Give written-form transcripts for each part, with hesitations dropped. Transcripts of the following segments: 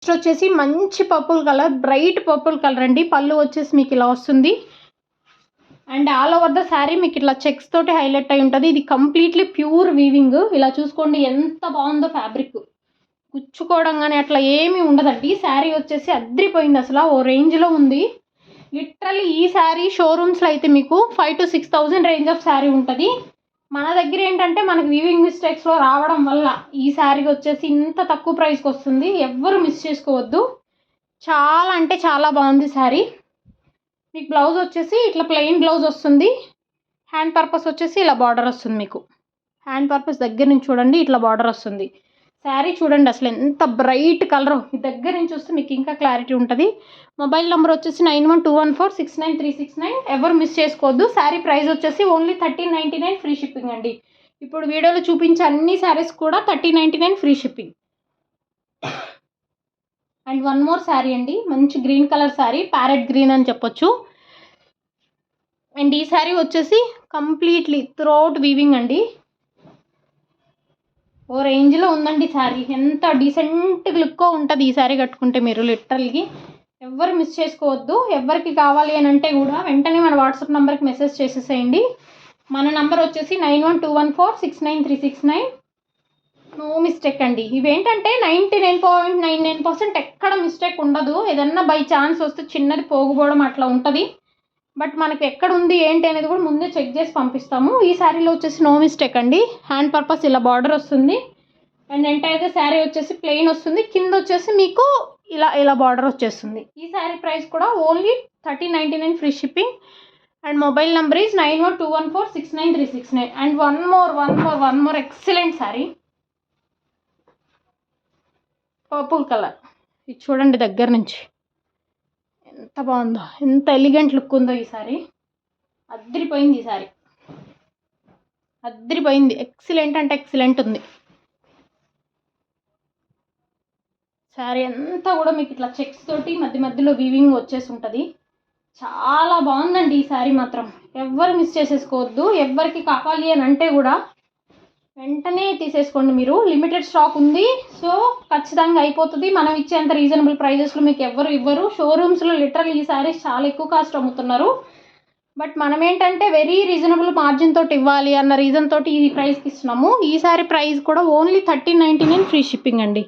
Next వచ్చేసి మంచి purple colour, bright purple colour అండి. పళ్ళు వచ్చేసి మీకు ఇలా వస్తుంది. And all over the sari మీకు ఇట్లా చెక్స్ తోటి హైలైట్ అయి ఉంటుంది. ఇది కంప్లీట్లీ ప్యూర్ వీవింగ్. ఇలా చూసుకోండి ఎంత బాగుందో ఫ్యాబ్రిక్. కుచ్చుకోవడం కానీ అట్లా ఏమీ ఉండదండి. శారీ వచ్చేసి అద్రిపోయింది, అసలు ఓ రేంజ్లో ఉంది. లిటరల్లీ ఈ శారీ షోరూమ్స్లో అయితే మీకు 5,000 to 6,000 రేంజ్ ఆఫ్ శారీ ఉంటుంది. మన దగ్గర ఏంటంటే మనకు వీవింగ్ మిస్టేక్స్లో రావడం వల్ల ఈ శారీ వచ్చేసి ఇంత తక్కువ ప్రైస్కి వస్తుంది. ఎవ్వరు మిస్ చేసుకోవద్దు. చాలా అంటే చాలా బాగుంది శారీ. మీకు బ్లౌజ్ వచ్చేసి ఇట్లా ప్లెయిన్ బ్లౌజ్ వస్తుంది. హ్యాండ్ పర్పస్ వచ్చేసి ఇలా బార్డర్ వస్తుంది. మీకు హ్యాండ్ పర్పస్ దగ్గర నుంచి చూడండి ఇట్లా బార్డర్ వస్తుంది. శారీ చూడండి అసలు ఎంత బ్రైట్ కలర్. మీ దగ్గర నుంచి చూస్తే మీకు ఇంకా క్లారిటీ ఉంటుంది. మొబైల్ నెంబర్ వచ్చేసి 9121469369. ఎవరు మిస్ చేసుకోవద్దు. శారీ ప్రైస్ వచ్చేసి ఓన్లీ 1399 ఫ్రీ షిప్పింగ్ అండి. ఇప్పుడు వీడియోలో చూపించే అన్ని శారీస్ కూడా 1399 free shipping. And one more sari అండి, మంచి green colour sari, parrot green అని చెప్పొచ్చు. అండ్ ఈ శారీ వచ్చేసి కంప్లీట్లీ త్రూఅవుట్ వీవింగ్ అండి. ఓ రేంజ్లో ఉందండి శారీ. ఎంత డీసెంట్ లుక్గా ఉంటుంది ఈ శారీ కట్టుకుంటే మీరు. లిటరల్గా ఎవ్వరు మిస్ చేసుకోవద్దు. ఎవరికి కావాలి అని అంటే కూడా వెంటనే మన వాట్సాప్ నెంబర్కి మెసేజ్ చేసేసేయండి. మన నెంబర్ వచ్చేసి 9121469369. నో మిస్టేక్ అండి. ఇవేంటంటే 99.99% ఎక్కడ మిస్టేక్ ఉండదు. ఏదన్నా బై ఛాన్స్ వస్తే చిన్నది పోగుపోవడం అట్లా ఉంటుంది. బట్ మనకి ఎక్కడ ఉంది ఏంటి అనేది కూడా ముందే చెక్ చేసి పంపిస్తాము. ఈ శారీలో వచ్చేసి నో మిస్టేక్ అండి. హ్యాండ్ పర్పస్ ఇలా బార్డర్ వస్తుంది. అండ్ ఎంటైర్గా శారీ వచ్చేసి ప్లెయిన్ వస్తుంది. కింద వచ్చేసి మీకు ఇలా బార్డర్ వచ్చేస్తుంది. ఈ శారీ ప్రైస్ కూడా only 1399 free shipping. And mobile number is 9121469369. And one more excellent sari, purple colour. ఇది చూడండి దగ్గర నుంచి ఎంత బాగుందో, ఎంత ఎలిగెంట్ లుక్ ఉందో ఈ శారీ. అద్రిపోయింది ఈ శారీ, అద్రిపోయింది. ఎక్సలెంట్ అంటే ఎక్సలెంట్ ఉంది శారీ అంతా కూడా. మీకు ఇట్లా చెక్స్ తోటి మధ్యలో వీవింగ్ వచ్చేసి ఉంటుంది. చాలా బాగుందండి ఈ శారీ మాత్రం. ఎవ్వరు మిస్ చేసేసుకోవద్దు. ఎవరికి కావాలి అని అంటే కూడా వెంటనే తీసేసుకోండి మీరు. లిమిటెడ్ స్టాక్ ఉంది, సో ఖచ్చితంగా అయిపోతుంది. మనం ఇచ్చేంత రీజనబుల్ ప్రైజెస్లో మీకు ఎవ్వరు ఇవ్వరు. షోరూమ్స్లో లిటరల్ ఈ శారీస్ చాలా ఎక్కువ కాస్ట్ అమ్ముతున్నారు. బట్ మనం ఏంటంటే వెరీ రీజనబుల్ మార్జిన్ తోటి ఇవ్వాలి అన్న రీజన్ తోటి ఈ ప్రైస్కి ఇస్తున్నాము. ఈ శారీ ప్రైస్ కూడా ఓన్లీ 1399 ఫ్రీ షిప్పింగ్ అండి.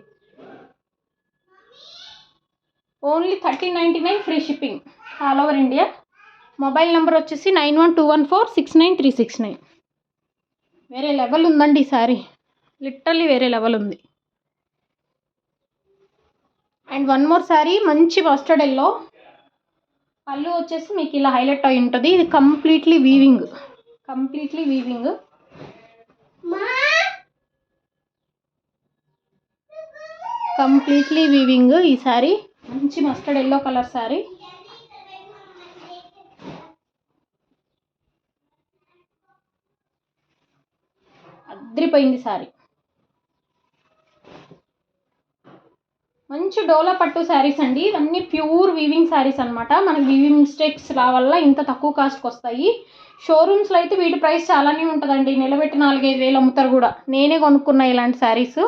Only 1399 free shipping all over India. Mobile number వచ్చేసి 9121469369. వేరే లెవెల్ ఉందండి ఈ శారీ. లిటరల్లీ వేరే లెవెల్ ఉంది. అండ్ వన్ మోర్ శారీ, మంచి మస్టర్డ్ ఎల్లో. పళ్ళు వచ్చేసి మీకు ఇలా హైలైట్ అయి ఉంటుంది. ఇది కంప్లీట్లీ వీవింగ్. ఈ శారీ మంచి మస్టర్డ్ ఎల్లో కలర్ శారీ. అద్రిపోయింది శారీ. మంచి డోలా పట్టు శారీస్ అండి. ఇవన్నీ ప్యూర్ వీవింగ్ శారీస్ అనమాట. మనకి వీవింగ్ మిస్టేక్స్ వల్ల ఇంత తక్కువ కాస్ట్కి వస్తాయి. షోరూమ్స్లో అయితే వీటి ప్రైస్ చాలానే ఉంటుందండి. నిలబెట్టి 4-5 అమ్ముతారు కూడా. నేనే కొనుక్కున్నా ఇలాంటి శారీస్.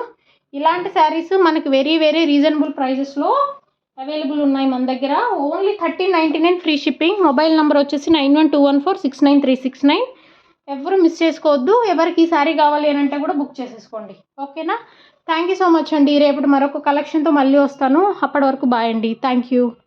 ఇలాంటి శారీస్ మనకి వెరీ రీజనబుల్ ప్రైజెస్లో అవైలబుల్ ఉన్నాయి మన దగ్గర. Only 1399 free shipping. Mobile number వచ్చేసి 9121469369. ఎవరు మిస్ చేసుకోవద్దు. ఎవరికి ఈ శారీ కావాలి అని అంటే కూడా బుక్ చేసేసుకోండి. ఓకేనా? థ్యాంక్ యూ సో మచ్ అండి. రేపటి మరొక కలెక్షన్తో మళ్ళీ వస్తాను. అప్పటి వరకు బాయ్ అండి. Thank you.